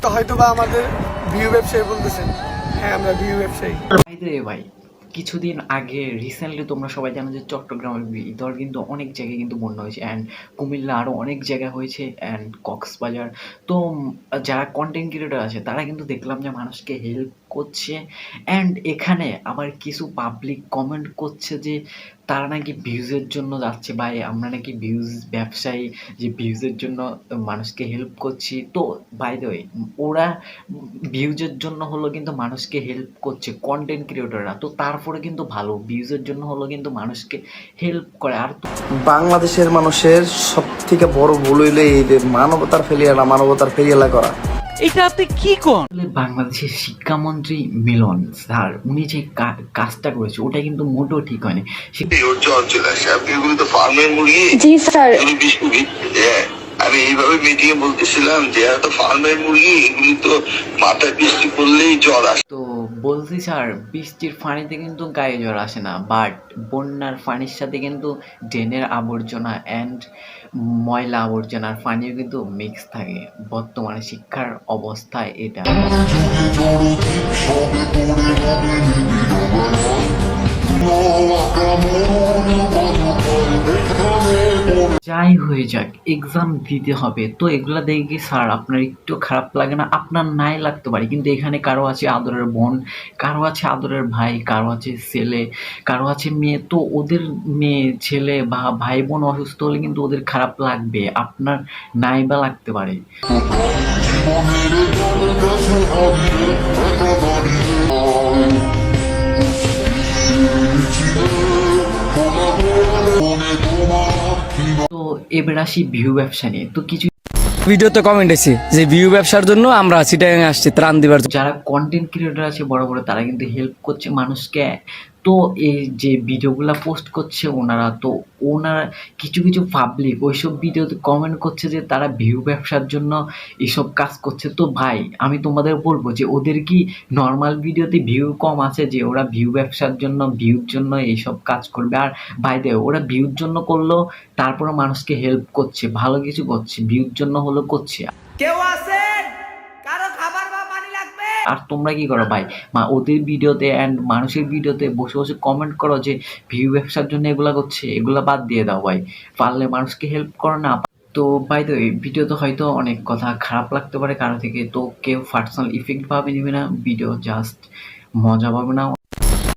তো হয়তো বা আমাদের ভিউ ব্যবসায়ী বলতেছেন, হ্যাঁ আমরা ভিউ ব্যবসায়ী। ভাই কিছুদিন আগে রিসেন্টলি তোমরা সবাই জানো যে চট্টগ্রামের ভিতর কিন্তু অনেক জায়গায় কিন্তু বন্যা হয়েছে, অ্যান্ড কুমিল্লা আরও অনেক জায়গায় হয়েছে, অ্যান্ড কক্সবাজার। তো যারা কন্টেন্ট ক্রিয়েটর আছে তারা কিন্তু দেখলাম যে মানুষকে হেল্প করছে, অ্যান্ড এখানে আবার কিছু পাবলিক কমেন্ট করছে যে তারা নাকি ভিউজের জন্য যাচ্ছে, ভাই আমরা নাকি ভিউজ ব্যবসায়ী, যে ভিউজের জন্য মানুষকে হেল্প করছি। তো বাই দ্য ওয়ে ওরা ভিউজের জন্য হলো কিন্তু মানুষকে হেল্প করছে কন্টেন্ট ক্রিয়েটররা, তো তারপরে কিন্তু ভালো ভিউজের জন্য হলো কিন্তু মানুষকে হেল্প করে। আর বাংলাদেশের মানুষের সব থেকে বড় ভুল হইলে এই যে মানবতার ফেরিয়ালা করা। এটা আপনি কি কোন? বাংলাদেশের শিক্ষামন্ত্রী মিলন স্যার উনি যে কাজটা করেছে ওটা কিন্তু মোটেও ঠিক হয়নি। জি স্যার, আমি এইভাবে মিটিং এ বলতেছিলাম যে এত ফার্মের মুরগি এগুলি তো মাথায় বৃষ্টি পড়লেই জ্বর আসে। তো বলছি স্যার বৃষ্টির পানিতে কিন্তু গায়ে জ্বর আসে না, বাট বন্যার পানির সাথে কিন্তু ড্রেনের আবর্জনা অ্যান্ড ময়লা আবর্জনার পানিও কিন্তু মিক্স থাকে। বর্তমানে শিক্ষার অবস্থায় এটা। যাই হয়ে যাক এক্সাম দিতে হবে, তো এগুলা দেখে কি স্যার আপনার একটু খারাপ লাগে না? আপনার নাই লাগতে পারে, কিন্তু এখানে কারো আছে আদরের বোন, কারো আছে আদরের ভাই, কারো আছে ছেলে, কারো আছে মেয়ে। তো ওদের মেয়ে ছেলে বা ভাই বোন অসুস্থ হলে কিন্তু ওদের খারাপ লাগবে, আপনার নাই বা লাগতে পারে। তো এবার আসি ভিউ ব্যবসা নিয়ে। তো কিছু ভিডিওতে কমেন্ট আছে যে ভিউ ব্যবসার জন্য আমরা চিটাগাং আসছি ত্রাণ দিবার জন্য। যারা কন্টেন্ট ক্রিয়েটর আছে বড় বড় তারা কিন্তু হেল্প করছে মানুষকে। তো এই যে ভিডিওগুলো পোস্ট করছে ওনারা, তো ওনারা কিছু কিছু পাবলিক ওইসব ভিডিওতে কমেন্ট করছে যে তারা ভিউ ব্যবসার জন্য এসব কাজ করছে। তো ভাই আমি তোমাদের বলবো যে ওদের কি নর্মাল ভিডিওতে ভিউ কম আছে যে ওরা ভিউ ব্যবসার জন্য ভিউর জন্য এইসব কাজ করবে? আর ভাই দে ওরা ভিউর জন্য করলেও তারপরে মানুষকে হেল্প করছে, ভালো কিছু করছে, ভিউর জন্য হলো করছে। কেউ আছেন? কারো খাবার বা পানি লাগবে? আর তোমরা কি করো ভাই, ওদের ভিডিওতে অ্যান্ড মানুষের ভিডিওতে বসে বসে কমেন্ট করো যে ভিউ ব্যবসার জন্য এগুলা করছে, এগুলা বাদ দিয়ে দাও ভাই, পারলে মানুষকে হেল্প করো না। তো বাই দ্য ওয়ে ভিডিওতে হয়তো অনেক কথা খারাপ লাগতে পারে কারো থেকে, তো কেউ পার্সোনাল ইফেক্ট ভাবে নেবে না, ভিডিও জাস্ট মজা পাবে না।